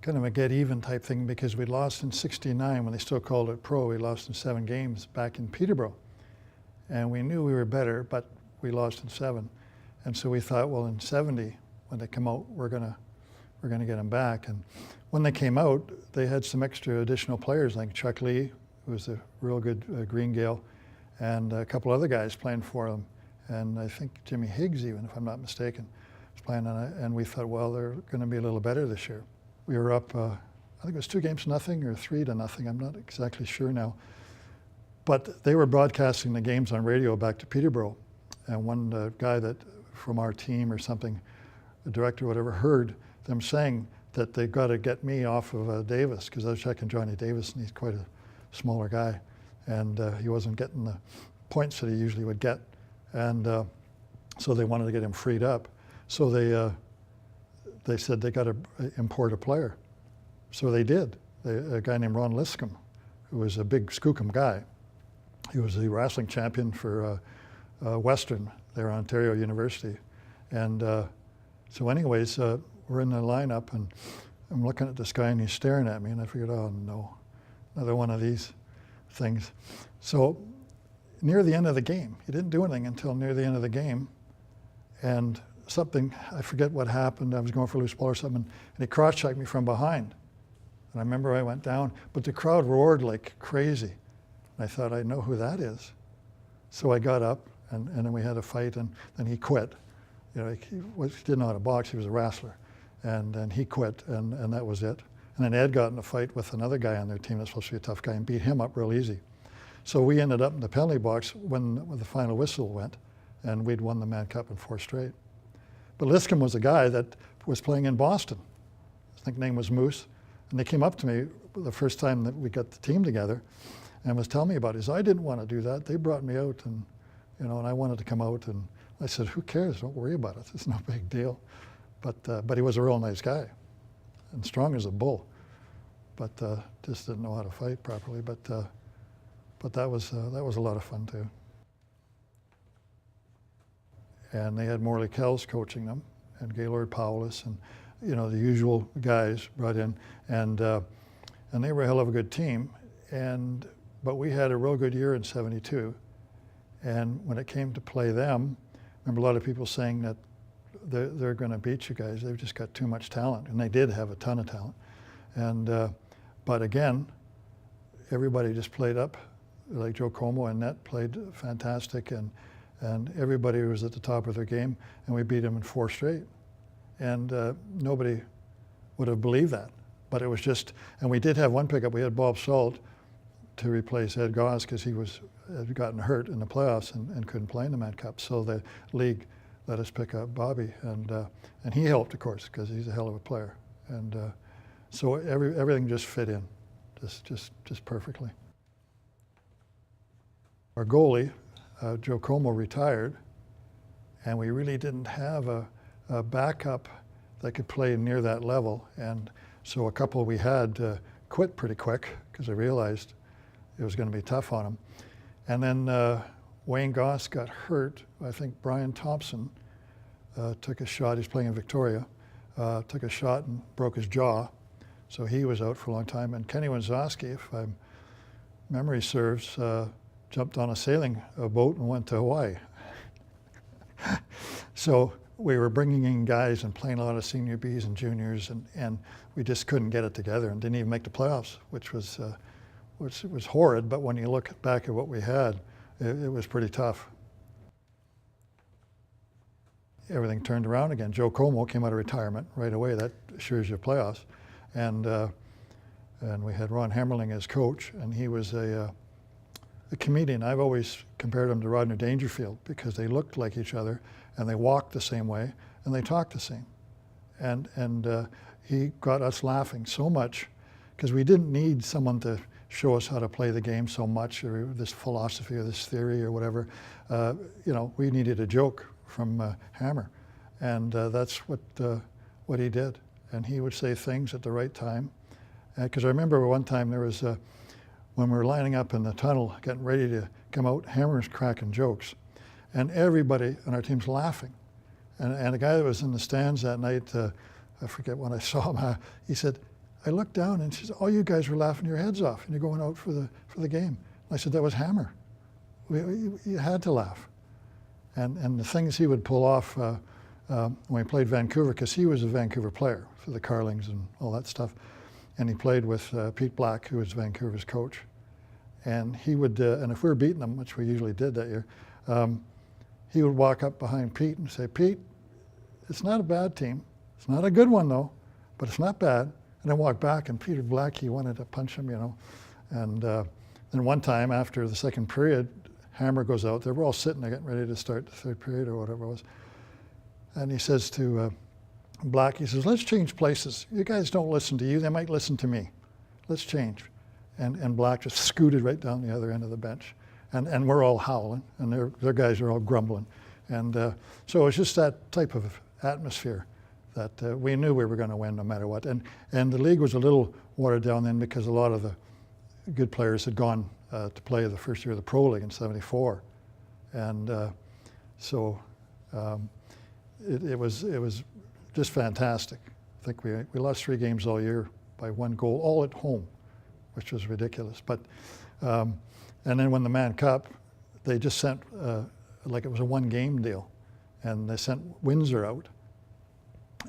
kind of a get even type thing because we lost in 69 when they still called it pro. We lost in 7 games back in Peterborough. And we knew we were better, but we lost in 7. And so we thought, well, in 70, when they come out, we're gonna get them back. And when they came out, they had some extra additional players like Chuck Lee, who was a real good Green Gael, and a couple other guys playing for them. And I think Jimmy Higgs even, if I'm not mistaken, was playing on it. And we thought, well, they're gonna be a little better this year. We were up, I think it was 2-0 or 3-0. I'm not exactly sure now. But they were broadcasting the games on radio back to Peterborough. And one guy that from our team or something, the director or whatever, heard them saying that they got to get me off of Davis, because I was checking Johnny Davis, and he's quite a smaller guy. And he wasn't getting the points that he usually would get. And so they wanted to get him freed up. So they said they got to import a player. So they did. A guy named Ron Liscombe, who was a big Skookum guy. He was the wrestling champion for Western there at Ontario University. And so anyways, we're in the lineup, and I'm looking at this guy, and he's staring at me, and I figured, oh no, another one of these things. So near the end of the game, he didn't do anything until near the end of the game, and something, I forget what happened, I was going for a loose ball or something, and he cross-checked me from behind. And I remember I went down, but the crowd roared like crazy. And I thought, I know who that is. So I got up, and then we had a fight, and then he quit. You know, he didn't know how to box, he was a wrestler. And he quit, and that was it. And then Ed got in a fight with another guy on their team that's supposed to be a tough guy and beat him up real easy. So we ended up in the penalty box when the final whistle went, and we'd won the Mann Cup in 4 straight. But Liscombe was a guy that was playing in Boston. His nickname was Moose. And they came up to me the first time that we got the team together and was telling me about it. I didn't want to do that. They brought me out, and you know, and I wanted to come out. And I said, who cares? Don't worry about it. It's no big deal. But he was a real nice guy and strong as a bull, but just didn't know how to fight properly. But that was a lot of fun too. and they had Morley Kells coaching them, and Gaylord Powless, and the usual guys brought in, and they were a hell of a good team, but we had a real good year in '72, and when it came to play them, I remember a lot of people saying that they're going to beat you guys. They've just got too much talent, and they did have a ton of talent, but again, everybody just played up. Like Joe Como and net played fantastic, and everybody was at the top of their game, and we beat them in 4 straight. And nobody would have believed that. But it was just, and we did have one pickup. We had Bob Salt to replace Ed Goss because he had gotten hurt in the playoffs and couldn't play in the Mann Cup. So the league let us pick up Bobby, and he helped, of course, because he's a hell of a player. And so everything just fit in, just perfectly. Our goalie, Joe Como, retired, and we really didn't have a backup that could play near that level. And so a couple we had quit pretty quick because they realized it was going to be tough on them. And then Wayne Goss got hurt. I think Brian Thompson took a shot. He's playing in Victoria. Took a shot and broke his jaw. So he was out for a long time. And Kenny Wanzowski, if my memory serves, jumped on a sailing boat and went to Hawaii. So we were bringing in guys and playing a lot of senior Bs and juniors, and we just couldn't get it together and didn't even make the playoffs, which was horrid. But when you look back at what we had, it was pretty tough. Everything turned around again. Joe Como came out of retirement right away. That assures you playoffs, and we had Ron Hammerling as coach, and he was a comedian. I've always compared him to Rodney Dangerfield because they looked like each other, and they walked the same way, and they talked the same. And he got us laughing so much because we didn't need someone to show us how to play the game so much, or this philosophy or this theory or whatever. We needed a joke from Hammer, and that's what he did. And he would say things at the right time. Because I remember one time there was when we were lining up in the tunnel, getting ready to come out, Hammer's cracking jokes, and everybody on our team's laughing. And the guy that was in the stands that night, I forget when I saw him, he said, I looked down and he said, all you guys were laughing your heads off, and you're going out for the game. I said, that was Hammer. You had to laugh. And the things he would pull off when we played Vancouver, because he was a Vancouver player for the Carlings and all that stuff. And he played with Pete Black, who was Vancouver's coach. And he would, and if we were beating them, which we usually did that year, he would walk up behind Pete and say, Pete, it's not a bad team. It's not a good one though, but it's not bad. And then walk back, and Peter Black, he wanted to punch him, And then one time after the second period, Hammer goes out there. We're all sitting there getting ready to start the third period or whatever it was. And he says to Black, he says, let's change places. You guys don't listen to you, they might listen to me. Let's change. And Black just scooted right down the other end of the bench. And we're all howling, and their guys are all grumbling. And so it was just that type of atmosphere that we knew we were going to win no matter what. And the league was a little watered down then because a lot of the good players had gone to play the first year of the Pro League in '74. And so it was just fantastic. I think we lost 3 games all year by 1 goal, all at home, which was ridiculous. But and then when the Mann Cup, they just sent like it was a 1-game deal, and they sent Windsor out,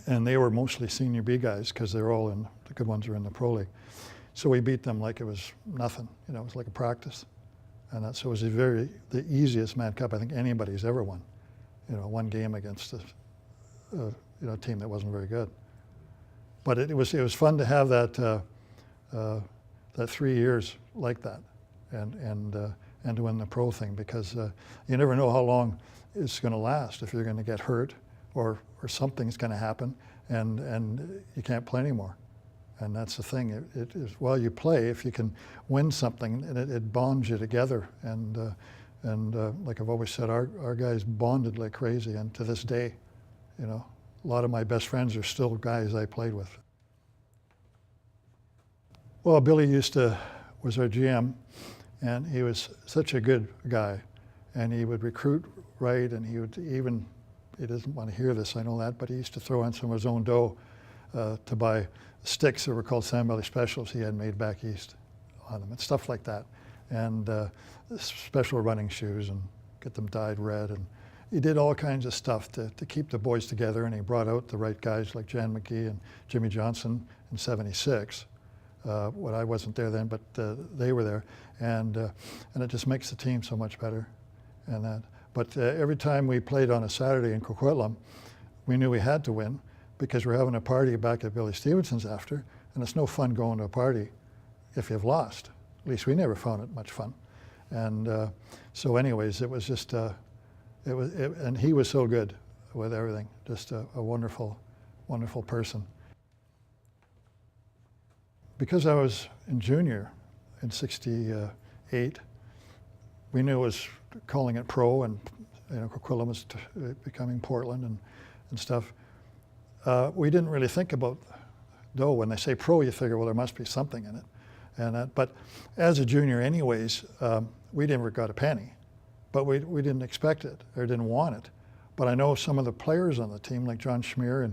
and they were mostly senior B guys because they're all in, the good ones are in the Pro League. So we beat them like it was nothing. It was like a practice, and so it was the easiest Mann Cup I think anybody's ever won. 1 game against a team that wasn't very good. But it was fun to have that 3 years like that, and to win the pro thing, because you never know how long it's going to last. If you're going to get hurt or something's going to happen, and you can't play anymore. And that's the thing. It is, while you play, if you can win something, and it bonds you together. And like I've always said, our guys bonded like crazy. And to this day, a lot of my best friends are still guys I played with. Well, Billy was our GM, and he was such a good guy. And he would recruit right, and he would even he doesn't want to hear this, I know that, but he used to throw in some of his own dough to buy sticks that were called Salmonbelly specials he had made back east on them, and stuff like that. And special running shoes, and get them dyed red. And he did all kinds of stuff to keep the boys together, and he brought out the right guys like Jan McGee and Jimmy Johnson in '76. When I wasn't there then, but they were there. And it just makes the team so much better. And that. But every time we played on a Saturday in Coquitlam, we knew we had to win because we're having a party back at Billy Stevenson's after, and it's no fun going to a party if you've lost. At least we never found it much fun. And so anyways, it was just, and he was so good with everything, just a wonderful, wonderful person. Because I was in junior in '68, we knew it was calling it pro, and Coquitlam was becoming Portland and stuff. We didn't really think about, though, when they say pro, you figure, well, there must be something in it. And but as a junior anyways, we never got a penny, but we didn't expect it or didn't want it. But I know some of the players on the team, like John Schmier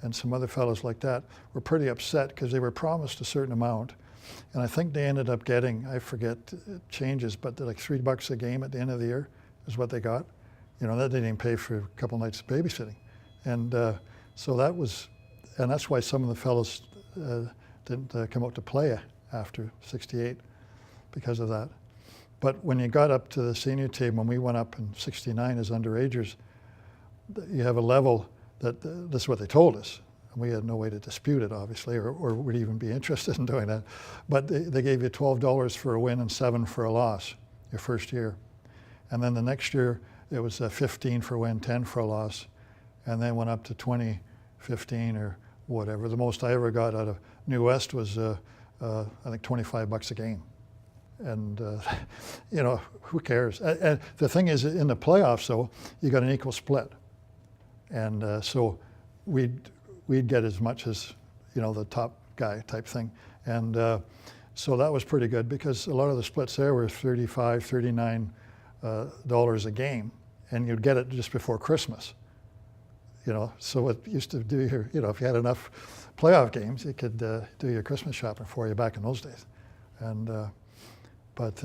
and some other fellows like that, were pretty upset because they were promised a certain amount. And I think they ended up getting, I forget, changes, but like $3 a game at the end of the year is what they got. That didn't even pay for a couple nights of babysitting. And so that was, and that's why some of the fellows didn't come out to play after '68 because of that. But when you got up to the senior team, when we went up in '69 as underagers, you have a level that, this is what they told us. And we had no way to dispute it, obviously, or would even be interested in doing that. But they gave you $12 for a win and $7 for a loss your first year. And then the next year, it was 15 for a win, 10 for a loss. And then went up to 20, 15 or whatever. The most I ever got out of New West was, I think, $25 a game. And, who cares? And the thing is, in the playoffs, though, you got an equal split. And so we'd get as much as, the top guy type thing. And so that was pretty good because a lot of the splits there were $35, $39 a game. And you'd get it just before Christmas. So it used to do your, if you had enough playoff games, you could do your Christmas shopping for you back in those days. And, but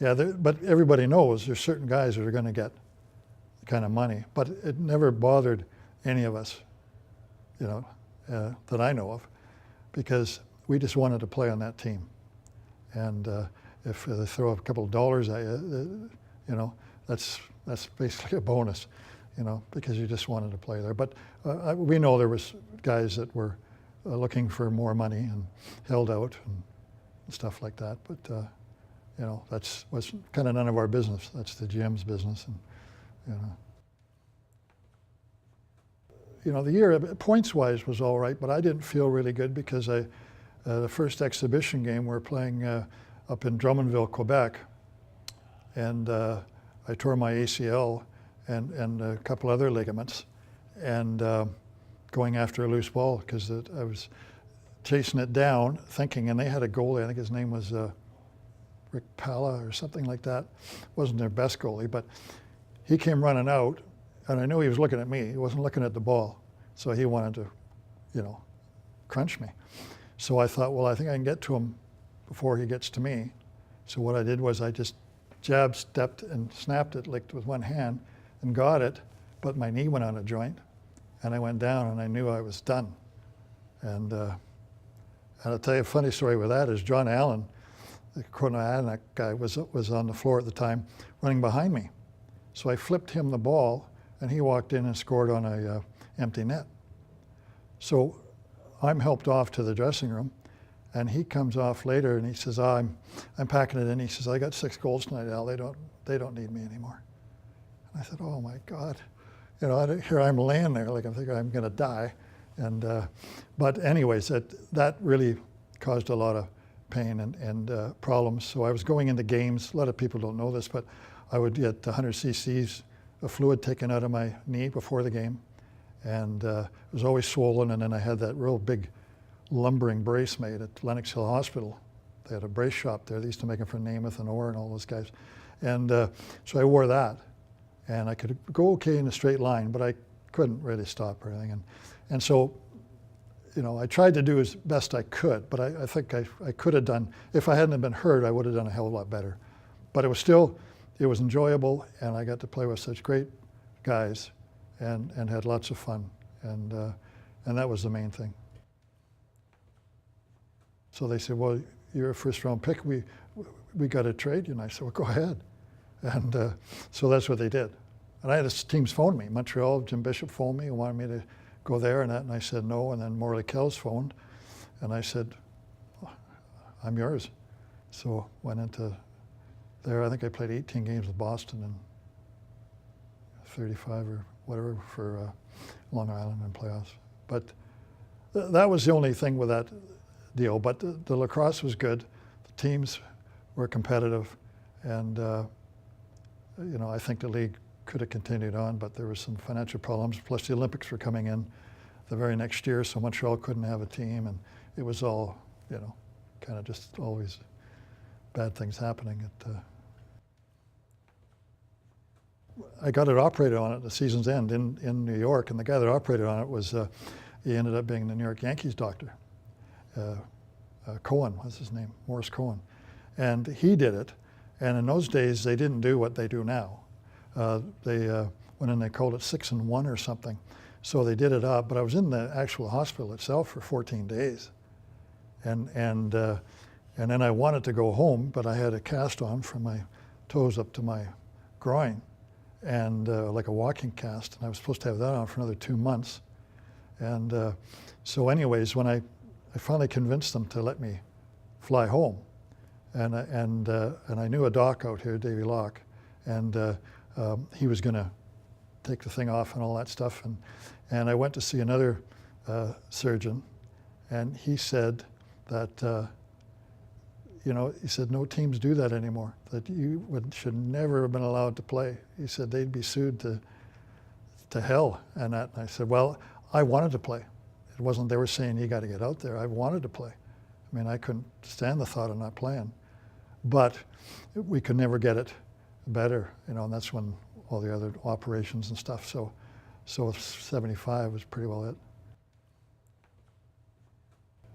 everybody knows there's certain guys that are going to get the kind of money. But it never bothered any of us, that I know of, because we just wanted to play on that team. And if they throw a couple of dollars at you, that's basically a bonus. Because you just wanted to play there. But we know there was guys that were looking for more money and held out and stuff like that. But that's was kind of none of our business. That's the GM's business. And the year points-wise was all right, but I didn't feel really good because the first exhibition game we were playing up in Drummondville, Quebec, and I tore my ACL. And a couple other ligaments, and going after a loose ball because I was chasing it down, thinking, and they had a goalie, I think his name was Rick Pala or something like that. Wasn't their best goalie, but he came running out, and I knew he was looking at me. He wasn't looking at the ball, so he wanted to, crunch me. So I thought, well, I think I can get to him before he gets to me. So what I did was I just jabbed, stepped, and snapped it, licked with one hand, and got it, but my knee went on a joint, and I went down, and I knew I was done. And I'll tell you a funny story with that is John Allen, the Corona guy, was on the floor at the time, running behind me. So I flipped him the ball, and he walked in and scored on a empty net. So I'm helped off to the dressing room, and he comes off later, and he says, I'm packing it in. He says, I got 6 goals tonight, Al. They don't need me anymore. I said, oh my God, here I'm laying there like I'm thinking I'm going to die. And, but anyways, that really caused a lot of pain and problems. So I was going into games. A lot of people don't know this, but I would get 100 cc's of fluid taken out of my knee before the game. And it was always swollen. And then I had that real big lumbering brace made at Lenox Hill Hospital. They had a brace shop there. They used to make them for Namath and Orr and all those guys. And so I wore that. and I could go okay in a straight line, but I couldn't really stop or anything. And so, you know, I tried to do as best I could, but I think I could have done, if I hadn't been hurt, I would have done a hell of a lot better. But it was enjoyable, and I got to play with such great guys and had lots of fun. And that was the main thing. So they said, well, you're a first-round pick. We got to trade you. And I said, well, go ahead. And so that's what they did. And I had teams phone me. Montreal, Jim Bishop phoned me and wanted me to go there and that. And I said no. And then Morley Kells phoned. And I said, oh, I'm yours. So went into there. I think I played 18 games with Boston and 35 or whatever for Long Island in playoffs. But that was the only thing with that deal. But the lacrosse was good. The teams were competitive. And, you know, I think the league could have continued on, but there were some financial problems. Plus the Olympics were coming in the very next year, so Montreal couldn't have a team. And it was all, you know, kind of just always bad things happening. I got it operated on at the season's end in New York, and the guy that operated on it was, he ended up being the New York Yankees doctor. Cohen was his name, Morris Cohen. And he did it, and in those days they didn't do what they do now. They went in, they called it 6-1 or something. So they did it up, but I was in the actual hospital itself for 14 days. And then I wanted to go home, but I had a cast on from my toes up to my groin, and like a walking cast, and I was supposed to have that on for another 2 months. And so anyways, when I finally convinced them to let me fly home, and I knew a doc out here, Davy Locke, and he was going to take the thing off and all that stuff. And I went to see another surgeon, and he said that, you know, he said, no teams do that anymore, that you should never have been allowed to play. He said they'd be sued to hell and that. And I said, well, I wanted to play. It wasn't they were saying you got to get out there. I wanted to play. I mean, I couldn't stand the thought of not playing. But we could never get it better, you know, and that's when all the other operations and stuff. So 75 was pretty well it.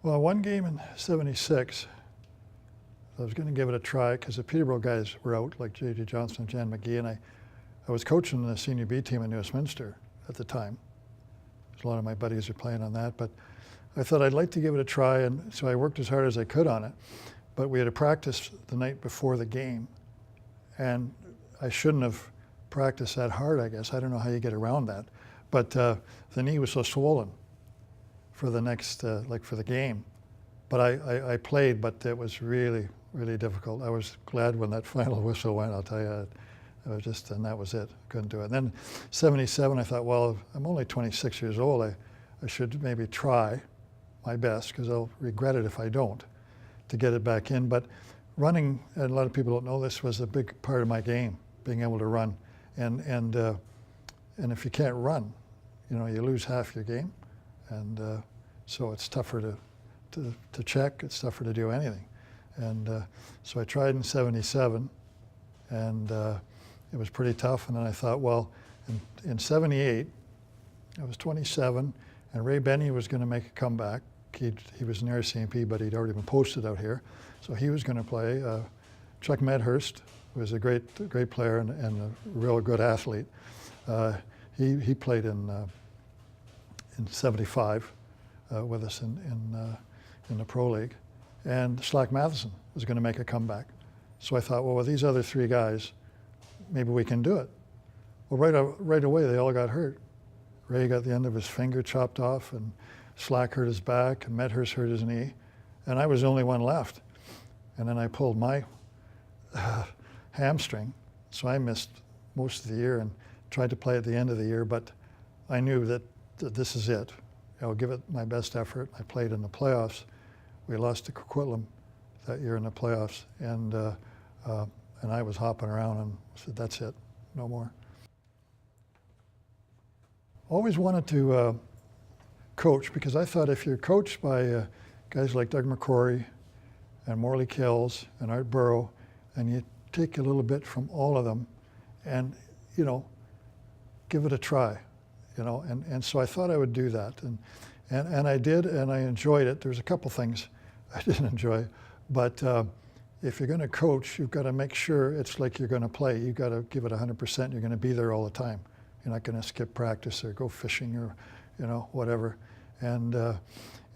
Well, one game in 76, I was going to give it a try because the Peterborough guys were out, like J.J. Johnson and Jan McGee, and I was coaching the senior B team in Westminster at the time. A lot of my buddies are playing on that, but I thought I'd like to give it a try, and so I worked as hard as I could on it. But we had a practice the night before the game, and I shouldn't have practiced that hard, I guess. I don't know how you get around that. But the knee was so swollen for the next, like for the game. But I played, but it was really, really difficult. I was glad when that final whistle went, I'll tell you. It was just, and that was it. Couldn't do it. And then 77, I thought, well, I'm only 26 years old. I should maybe try my best, because I'll regret it if I don't, to get it back in. But running, and a lot of people don't know this, was a big part of my game, being able to run. And if you can't run, you know, you lose half your game. And so it's tougher to check, it's tougher to do anything. And so I tried in 77, and it was pretty tough. And then I thought, well, in 78, I was 27, and Ray Benny was going to make a comeback. He was near RCMP, but he'd already been posted out here. So he was going to play. Chuck Medhurst was a great player and a real good athlete. He played in 75 with us in the Pro League. And Slack Matheson was going to make a comeback. So I thought, well, with these other three guys, maybe we can do it. Well, right away, they all got hurt. Ray got the end of his finger chopped off, and Slack hurt his back, and Medhurst hurt his knee, and I was the only one left. And then I pulled my hamstring, so I missed most of the year and tried to play at the end of the year, but I knew that this is it. I'll give it my best effort. I played in the playoffs. We lost to Coquitlam that year in the playoffs, and I was hopping around and said, that's it, no more. Always wanted to coach, because I thought if you're coached by guys like Doug McCrory and Morley Kells and Art Burrow, and you take a little bit from all of them, and you know, give it a try, you know. And so I thought I would do that, and I did, and I enjoyed it. There's a couple things I didn't enjoy, but if you're going to coach, you've got to make sure it's like you're going to play. You've got to give it 100%. You're going to be there all the time. You're not going to skip practice or go fishing or, you know, whatever. And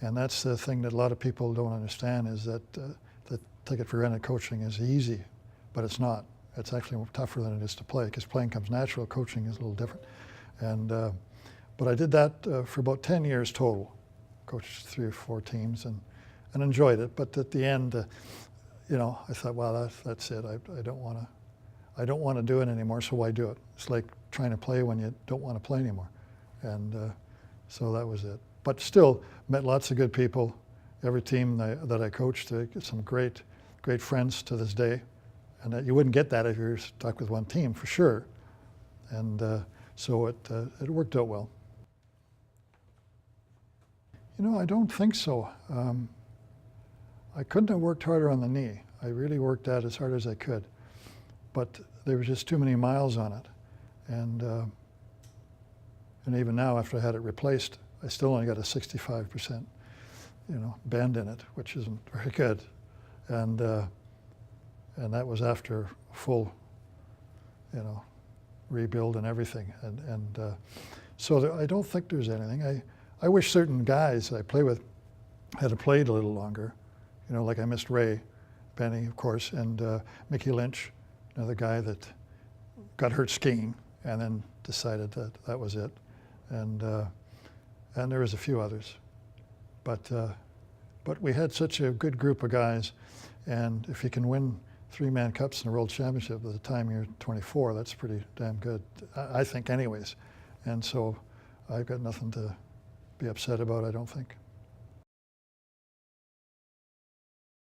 that's the thing that a lot of people don't understand, is that take it for granted coaching is easy, but it's not. It's actually tougher than it is to play, because playing comes natural, coaching is a little different. And but I did that for about 10 years total, coached 3 or 4 teams, and enjoyed it. But at the end, you know, I thought, well, that's it. I don't want to do it anymore. So why do it? It's like trying to play when you don't want to play anymore. And so that was it. But still met lots of good people. Every team that I coached, I get some great friends to this day. And that you wouldn't get that if you're stuck with one team, for sure. And so it worked out well. You know, I don't think so. I couldn't have worked harder on the knee. I really worked at it as hard as I could. But there was just too many miles on it. And even now, after I had it replaced, I still only got a 65%, you know, bend in it, which isn't very good. And that was after full, you know, rebuild and everything. So I don't think there's anything. I wish certain guys that I play with had played a little longer. You know, like I missed Ray Benny, of course, and Mickey Lynch, another guy that got hurt skiing and then decided that that was it. And there was a few others. But we had such a good group of guys, and if you can win 3 Mann Cups in a World Championship at the time you're 24, that's pretty damn good, I think anyways. And so I've got nothing to be upset about, I don't think.